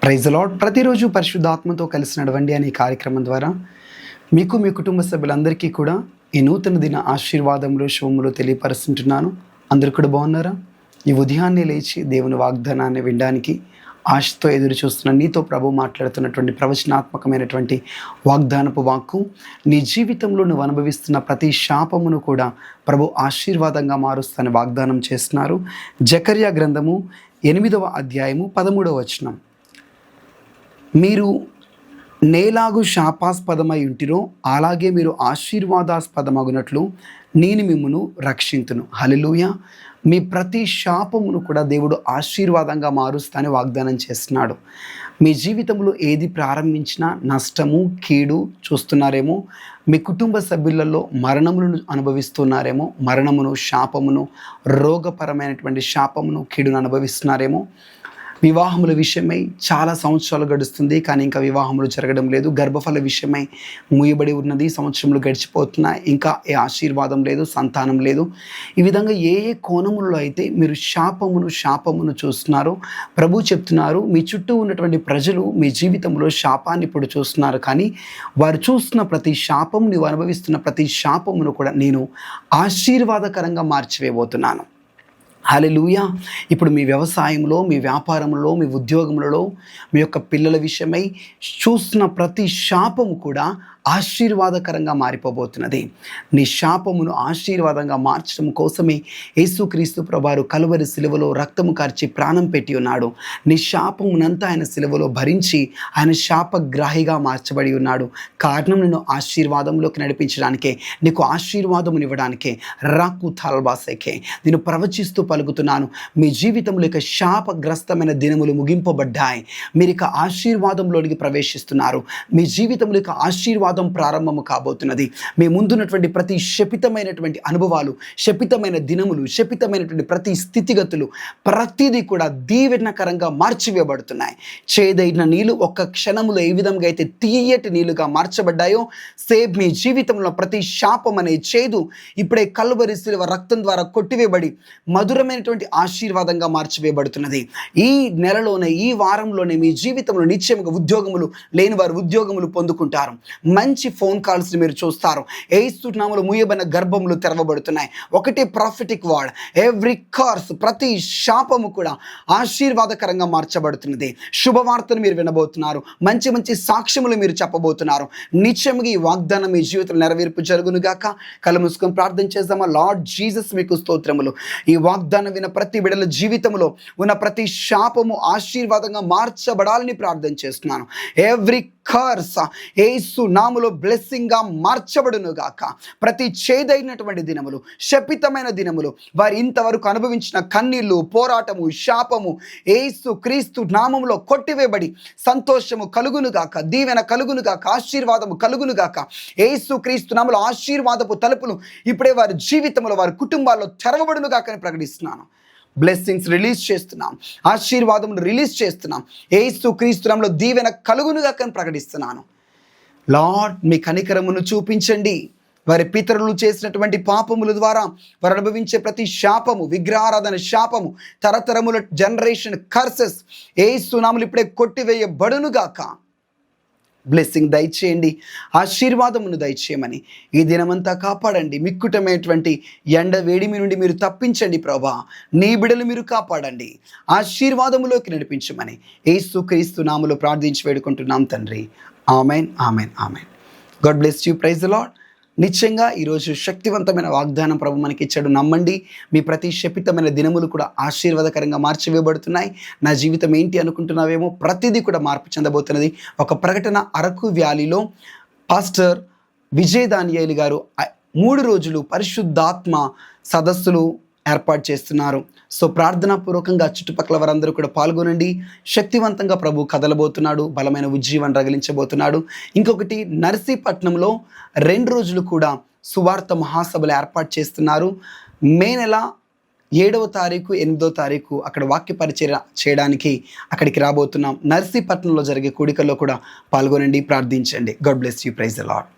Praise the lord. ప్రతిరోజు పరిశుద్ధాత్మతో కలిసి నడవండి అనే కార్యక్రమం ద్వారా మీకు మీ కుటుంబ సభ్యులందరికీ కూడా ఈ నూతన దిన ఆశీర్వాదములు శుభములు తెలియపరుస్తుంటున్నాను. అందరూ కూడా బాగున్నారా? ఈ ఉదయాన్నే లేచి దేవుని వాగ్దానాన్ని వినడానికి ఆశతో ఎదురు చూస్తున్న నీతో ప్రభు మాట్లాడుతున్నటువంటి ప్రవచనాత్మకమైనటువంటి వాగ్దానపు వాక్కు, నీ జీవితంలో నువ్వు అనుభవిస్తున్న ప్రతి శాపమును కూడా ప్రభు ఆశీర్వాదంగా మారుస్తానని వాగ్దానం చేస్తున్నారు. జకర్యా గ్రంథము 8వ అధ్యాయము 13వ వచనం. మీరు నేలాగు శాపాస్పదమై ఉంటిరో అలాగే మీరు ఆశీర్వాదాస్పదమగునట్లు నేను మిమ్మును రక్షింతును. హల్లెలూయా. మీ ప్రతి శాపమును కూడా దేవుడు ఆశీర్వాదంగా మారుస్తానని వాగ్దానం చేస్తున్నాడు. మీ జీవితంలో ఏది ప్రారంభించినా నష్టము కీడు చూస్తున్నారేమో, మీ కుటుంబ సభ్యులలో మరణములను అనుభవిస్తున్నారేమో, మరణమును శాపమును రోగపరమైనటువంటి శాపమును కీడును అనుభవిస్తున్నారేమో, వివాహముల విషయమై చాలా సంవత్సరాలు గడుస్తుంది కానీ ఇంకా వివాహములు జరగడం లేదు, గర్భఫల విషయమై మూయబడి ఉన్నది, సంవత్సరములు గడిచిపోతున్నాయి, ఇంకా ఏ ఆశీర్వాదం లేదు, సంతానం లేదు. ఈ విధంగా ఏ ఏ కోణములలో అయితే మీరు శాపమును చూస్తున్నారో ప్రభు చెప్తున్నారు, మీ చుట్టూ ఉన్నటువంటి ప్రజలు మీ జీవితంలో శాపాన్ని ఇప్పుడు చూస్తున్నారు, కానీ వారు చూస్తున్న ప్రతి శాపము, నీవు అనుభవిస్తున్న ప్రతి శాపమును కూడా నేను ఆశీర్వాదకరంగా మార్చివేయబోతున్నాను. హల్లెలూయా. ఇప్పుడు మీ వ్యవసాయంలో, మీ వ్యాపారంలో, మీ ఉద్యోగములలో, మీ యొక్క పిల్లల విషయమై చూస్తున్న ప్రతి శాపము కూడా ఆశీర్వాదకరంగా మారిపోబోతున్నది. నీ శాపమును ఆశీర్వాదంగా మార్చడం కోసమే యేసుక్రీస్తు ప్రభువారు కలువరి సిలువలో రక్తము కార్చి ప్రాణం పెట్టి ఉన్నాడు. నీ శాపమునంతా ఆయన సిలువలో భరించి ఆయన శాపగ్రాహిగా మార్చబడి ఉన్నాడు. కారణం నిన్ను ఆశీర్వాదంలోకి నడిపించడానికే, నీకు ఆశీర్వాదమునివ్వడానికే. రాకు థాల్బాసేకే నేను ప్రవచిస్తూ పలుకుతున్నాను, మీ జీవితంలో ఇక శాపగ్రస్తమైన దినములు ముగింపబడ్డాయి. మీరు ఇక ఆశీర్వాదంలోనికి ప్రవేశిస్తున్నారు. మీ జీవితంలో ఇక ఆశీర్వాదం ప్రారంభము కాబోతున్నది. మీ ముందున్నటువంటి ప్రతి శపితమైనటువంటి అనుభవాలు, శపితమైన దినములు, శపితమైనటువంటి ప్రతి స్థితిగతులు, ప్రతిదీ కూడా దీవెనకరంగా మార్చివేయబడుతున్నాయి. చేదైన నీళ్ళు ఒక్క క్షణములో ఏ విధంగా అయితే తీయటి నీళ్ళుగా మార్చబడ్డాయో, సేమ్ మీ జీవితంలో ప్రతి శాపం అనే చేదు ఇప్పుడే కల్వరి సిలువ రక్తం ద్వారా కొట్టివేయబడి మధురమైనటువంటి ఆశీర్వాదంగా మార్చివేయబడుతున్నది. ఈ నెలలోనే, ఈ వారంలోనే మీ జీవితంలో నిత్యముగా ఉద్యోగములు లేని వారు ఉద్యోగములు పొందుకుంటారు. మంచి ఫోన్ కాల్స్ని మీరు చూస్తారు. యేసు నామములో మూయబడిన గర్భములు తెరవబడుతున్నాయి. ఒకటే ప్రాఫిటిక్ వర్డ్, ఎవ్రీ కర్స్, ప్రతి శాపము కూడా ఆశీర్వాదకరంగా మార్చబడుతున్నది. శుభవార్తను మీరు వినబోతున్నారు. మంచి మంచి సాక్ష్యములు మీరు చెప్పబోతున్నారు. నిత్యముగా ఈ వాగ్దానం మీ జీవితంలో నెరవేర్పు జరుగును గాక. కళ్ళు మూసుకొని ప్రార్థన చేద్దామా. లార్డ్ జీసస్, మీకు స్తోత్రములు. ఈ వాగ్దానం విన్న ప్రతి బిడ్డల జీవితంలో ఉన్న ప్రతి శాపము ఆశీర్వాదంగా మార్చబడాలని ప్రార్థన చేస్తున్నాను. ఎవ్రీ కర్స్ యేసు నామములో బ్లెస్సింగ్ గా మార్చబడును గాక. ప్రతి చేదైనటువంటి దినములు, శపితమైన దినములు, వారు ఇంతవరకు అనుభవించిన కన్నీళ్లు, పోరాటము, శాపము యేసు క్రీస్తు నామములో కొట్టివేయబడి సంతోషము కలుగును గాక, దీవెన కలుగును గాక, ఆశీర్వాదము కలుగును గాక. యేసు క్రీస్తు నామములో ఆశీర్వాదపు తలుపులు ఇప్పుడే వారి జీవితంలో, వారి కుటుంబాల్లో తెరవబడును గాక అని ప్రకటిస్తున్నాను. బ్లెస్సింగ్స్ రిలీజ్ చేస్తున్నాం, ఆశీర్వాదములు రిలీజ్ చేస్తున్నాం. యేసు క్రీస్తు నామములో దీవెన కలుగునుగా అని ప్రకటిస్తున్నాను. లార్డ్, మీ కనికరమును చూపించండి. వారి పితరులు చేసినటువంటి పాపముల ద్వారా వారు అనుభవించే ప్రతి శాపము, విగ్రహారాధన శాపము, తరతరముల జనరేషన్ కర్సెస్ యేసు నామములో ఇప్పుడే కొట్టివేయబడునుగాక. బ్లెస్సింగ్ దయచేయండి, ఆశీర్వాదమును దయచేయమని ఈ దినమంతా కాపాడండి. మిక్కుటమైనటువంటి ఎండ వేడిమి నుండి మీరు తప్పించండి ప్రభా. నీ బిడలు మీరు కాపాడండి, ఆశీర్వాదములోకి నడిపించమని యేసు క్రీస్తు నామములో ప్రార్థించి వేడుకుంటున్నాం తండ్రి. Amen, amen, amen. God bless you. Praise the Lord. నిశ్చయంగా ఈరోజు శక్తివంతమైన వాగ్దానం ప్రభు మనకి ఇచ్చాడు. నమ్మండి. మీ ప్రతి శపితమైన దినములు కూడా ఆశీర్వాదకరంగా మార్చివేయబడుతున్నాయి. నా జీవితం ఏంటి అనుకుంటున్నావేమో, ప్రతిదీ కూడా మార్పు చెందబోతున్నది. ఒక ప్రకటన, అరకు వ్యాలీలో పాస్టర్ విజయ్ దానియేలు గారు 3 రోజులు పరిశుద్ధాత్మ సదస్సులు ఏర్పాటు చేస్తున్నారు. సో ప్రార్థనాపూర్వకంగా చుట్టుపక్కల వారందరూ కూడా పాల్గొనండి. శక్తివంతంగా ప్రభు కదలబోతున్నాడు, బలమైన ఉజ్జీవాన్ని రగిలించబోతున్నాడు. ఇంకొకటి, నర్సీపట్నంలో 2 రోజులు కూడా సువార్త మహాసభలు ఏర్పాటు చేస్తున్నారు. మే నెల 7వ తారీఖు, 8వ తారీఖు అక్కడ వాక్య పరిచర్య చేయడానికి అక్కడికి రాబోతున్నాం. నర్సీపట్నంలో జరిగే కూడికల్లో కూడా పాల్గొనండి, ప్రార్థించండి. God bless you. Praise the lord.